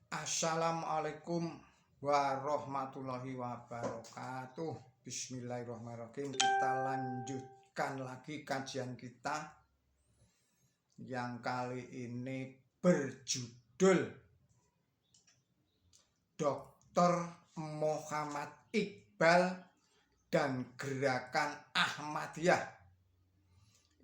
Assalamualaikum warahmatullahi wabarakatuh. Bismillahirrahmanirrahim. Kita lanjutkan lagi kajian kita yang kali ini berjudul Dr. Muhammad Iqbal dan Gerakan Ahmadiyah.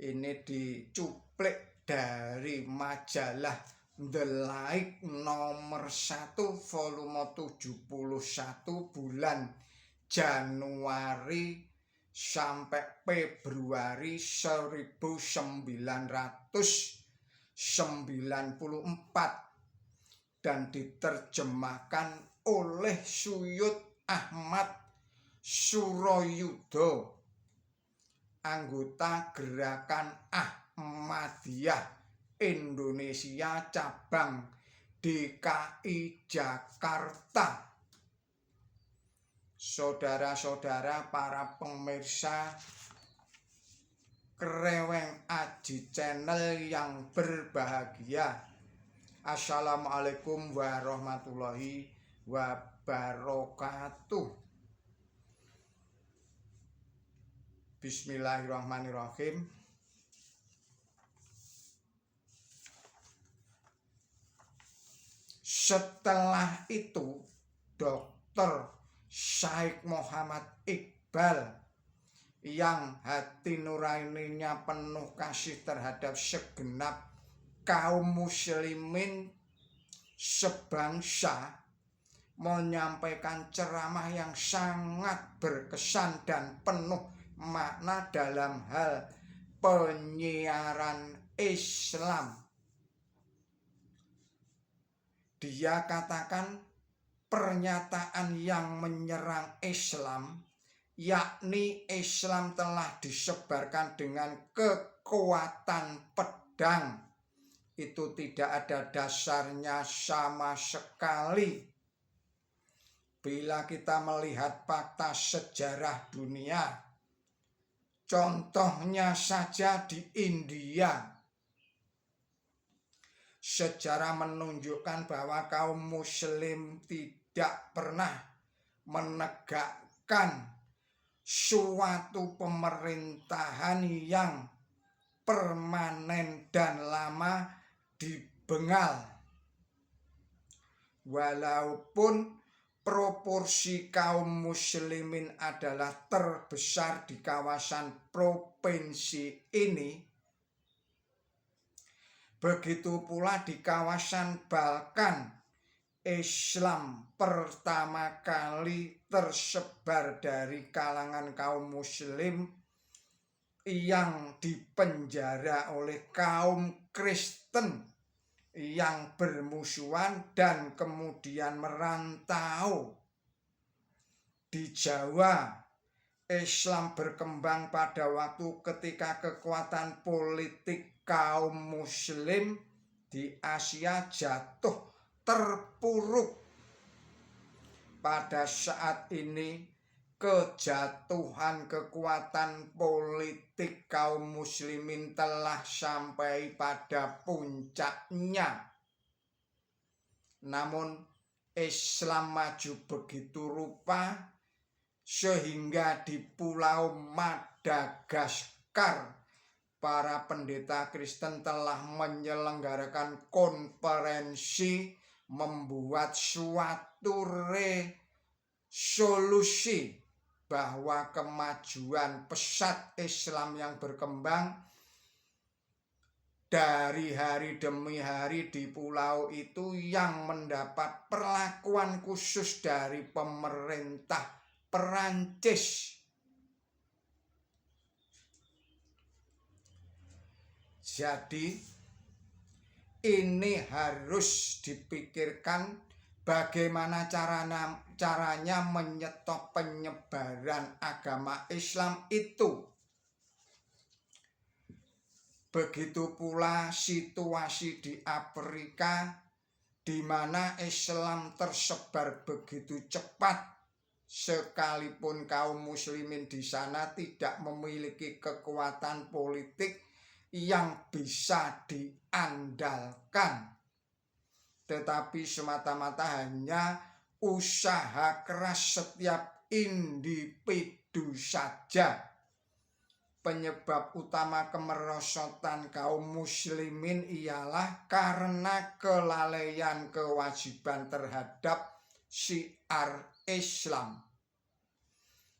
Ini dicuplik dari majalah The Light nomor 1 volume 71 bulan Januari sampai Februari 1994 dan diterjemahkan oleh Suyud Ahmad Suroyudo, anggota Gerakan Ahmadiyah Indonesia cabang DKI Jakarta. Saudara-saudara para pemirsa Kreweng Aji Channel yang berbahagia, Assalamualaikum warahmatullahi wabarakatuh. Bismillahirrahmanirrahim. Setelah itu, Dr. Syekh Muhammad Iqbal yang hati nuraninya penuh kasih terhadap segenap kaum muslimin sebangsa menyampaikan ceramah yang sangat berkesan dan penuh makna dalam hal penyiaran Islam. Dia katakan pernyataan yang menyerang Islam, yakni Islam telah disebarkan dengan kekuatan pedang, itu tidak ada dasarnya sama sekali. Bila kita melihat fakta sejarah dunia, contohnya saja di India, sejarah menunjukkan bahwa kaum muslim tidak pernah menegakkan suatu pemerintahan yang permanen dan lama di Bengal. Walaupun proporsi kaum muslimin adalah terbesar di kawasan provinsi ini, begitu pula di kawasan Balkan, Islam pertama kali tersebar dari kalangan kaum muslim yang dipenjara oleh kaum Kristen yang bermusuhan dan kemudian merantau. Di Jawa, Islam berkembang pada waktu ketika kekuatan politik kaum muslim di Asia jatuh terpuruk. Pada saat ini kejatuhan kekuatan politik kaum muslimin telah sampai pada puncaknya. Namun Islam maju begitu rupa sehingga di Pulau Madagaskar para pendeta Kristen telah menyelenggarakan konferensi membuat suatu resolusi bahwa kemajuan pesat Islam yang berkembang dari hari demi hari di pulau itu yang mendapat perlakuan khusus dari pemerintah Perancis. Jadi ini harus dipikirkan bagaimana caranya menyetop penyebaran agama Islam itu. Begitu pula situasi di Afrika, di mana Islam tersebar begitu cepat, sekalipun kaum muslimin di sana tidak memiliki kekuatan politik yang bisa diandalkan. tetapi semata-mata hanya usaha keras setiap individu saja. Penyebab utama kemerosotan kaum muslimin ialah karena kelalaian kewajiban terhadap syiar Islam.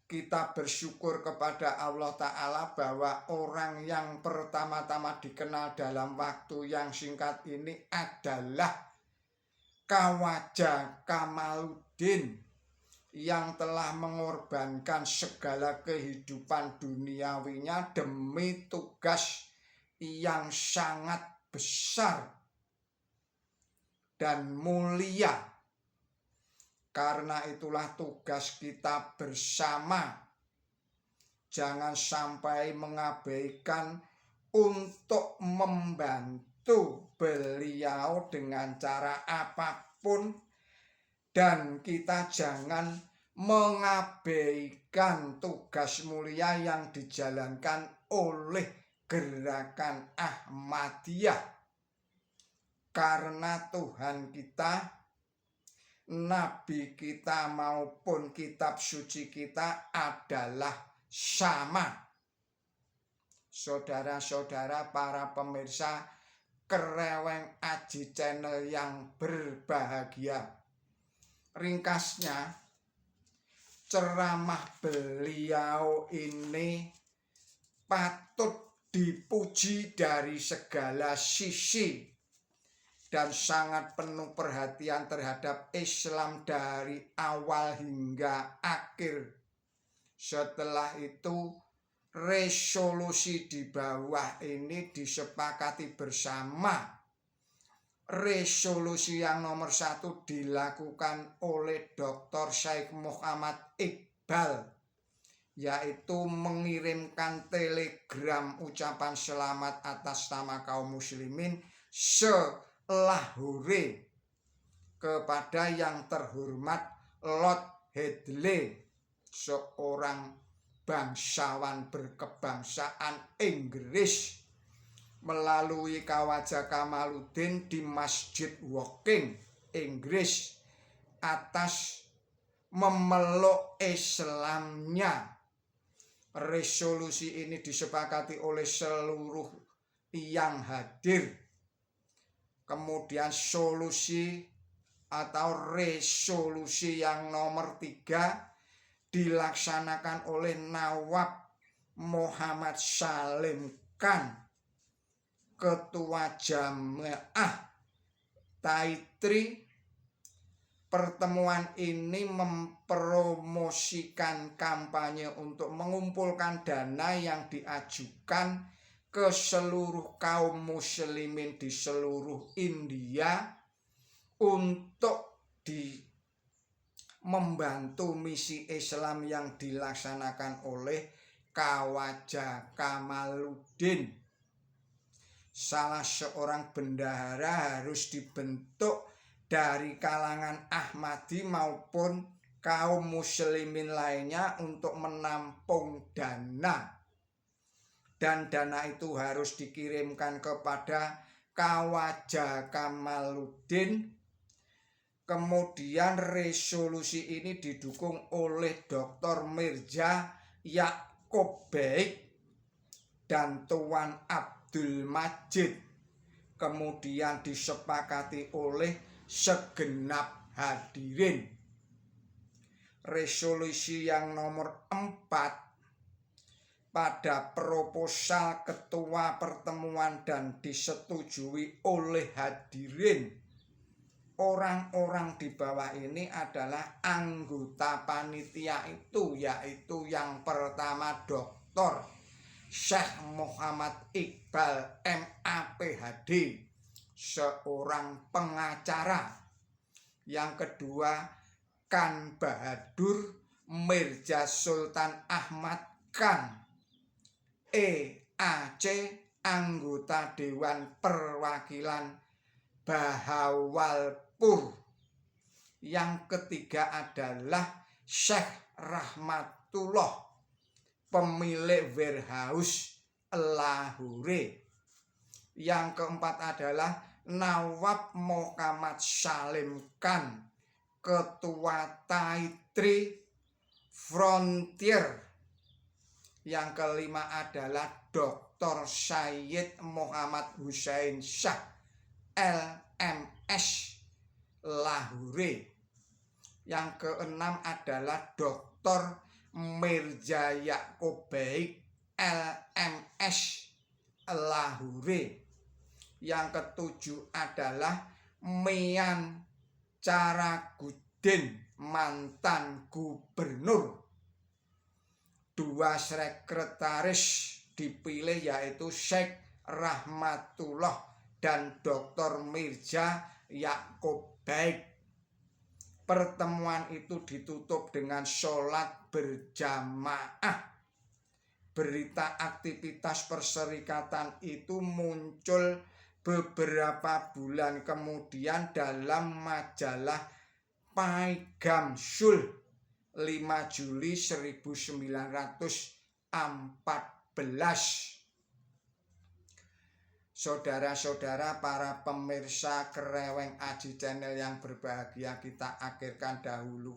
Kita bersyukur kepada Allah Ta'ala bahwa orang yang pertama-tama dikenal dalam waktu yang singkat ini adalah Khawaja Kamaluddin, yang telah mengorbankan segala kehidupan duniawinya demi tugas yang sangat besar dan mulia. Karena itulah tugas kita bersama. Jangan sampai mengabaikan untuk membantu beliau dengan cara apapun. Dan kita jangan mengabaikan tugas mulia yang dijalankan oleh gerakan Ahmadiyah. Karena Tuhan kita, Nabi kita maupun kitab suci kita adalah sama. Saudara-saudara para pemirsa Kereweng Aji Channel yang berbahagia. Ringkasnya, ceramah beliau ini patut dipuji dari segala sisi dan sangat penuh perhatian terhadap Islam dari awal hingga akhir. Setelah itu, resolusi di bawah ini disepakati bersama. Resolusi yang nomor 1 dilakukan oleh Dr. Syekh Muhammad Iqbal, yaitu mengirimkan telegram ucapan selamat atas nama kaum muslimin se-Lahore kepada yang terhormat Lord Hedley, seorang bangsawan berkebangsaan Inggris, melalui Khawaja Kamaluddin di Masjid Woking, Inggris, atas memeluk Islamnya. Resolusi ini disepakati oleh seluruh yang hadir. Kemudian solusi atau resolusi yang nomor 3 dilaksanakan oleh Nawab Muhammad Salim Khan, Ketua Jamaah Taitri. Pertemuan ini mempromosikan kampanye untuk mengumpulkan dana yang diajukan ke seluruh kaum muslimin di seluruh India untuk membantu misi Islam yang dilaksanakan oleh Khawaja Kamaluddin. Salah seorang bendahara harus dibentuk dari kalangan Ahmadi maupun kaum muslimin lainnya untuk menampung dana. Dan dana itu harus dikirimkan kepada Khawaja Kamaluddin. Kemudian resolusi ini didukung oleh Dr. Mirza Yaakob Baik dan Tuan Abdul Majid. Kemudian disepakati oleh segenap hadirin. Resolusi yang nomor 4 pada proposal ketua pertemuan dan disetujui oleh hadirin. Orang-orang di bawah ini adalah anggota panitia itu, yaitu yang pertama Dr. Syekh Muhammad Iqbal MA-PhD, seorang pengacara. Yang kedua, Khan Bahadur Mirza Sultan Ahmad Khan, EAC, anggota Dewan Perwakilan Bahawalpur. Yang ketiga adalah Syekh Rahmatullah, pemilik warehouse Lahore. Yang keempat adalah Nawab Muhammad Salim Khan, Ketua Taitri Frontier. Yang kelima adalah Dr. Sayyid Muhammad Hussein Shah, LMS, Lahore. Yang keenam adalah Dr. Mirza Yaqub Baik, LMS, Lahore. Yang ketujuh adalah Mian Caraguddin, mantan gubernur. Dua sekretaris dipilih yaitu Syekh Rahmatullah dan Dr. Mirza Yaqub Baik. Pertemuan itu ditutup dengan sholat berjamaah. Berita aktivitas perserikatan itu muncul beberapa bulan kemudian dalam majalah Paigam Sul 5 Juli 1914. Saudara-saudara, para pemirsa Kreweng Aji Channel yang berbahagia, kita akhirkan dahulu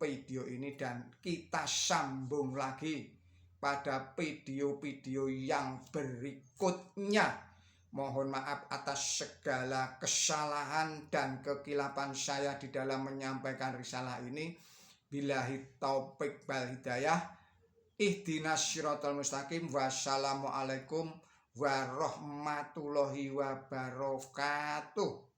video ini dan kita sambung lagi pada video-video yang berikutnya. Mohon maaf atas segala kesalahan dan kekilapan saya di dalam menyampaikan risalah ini. Billahi taufik wal hidayah. Ihdinas siratal mustaqim. Wassalamualaikum warahmatullahi wabarakatuh.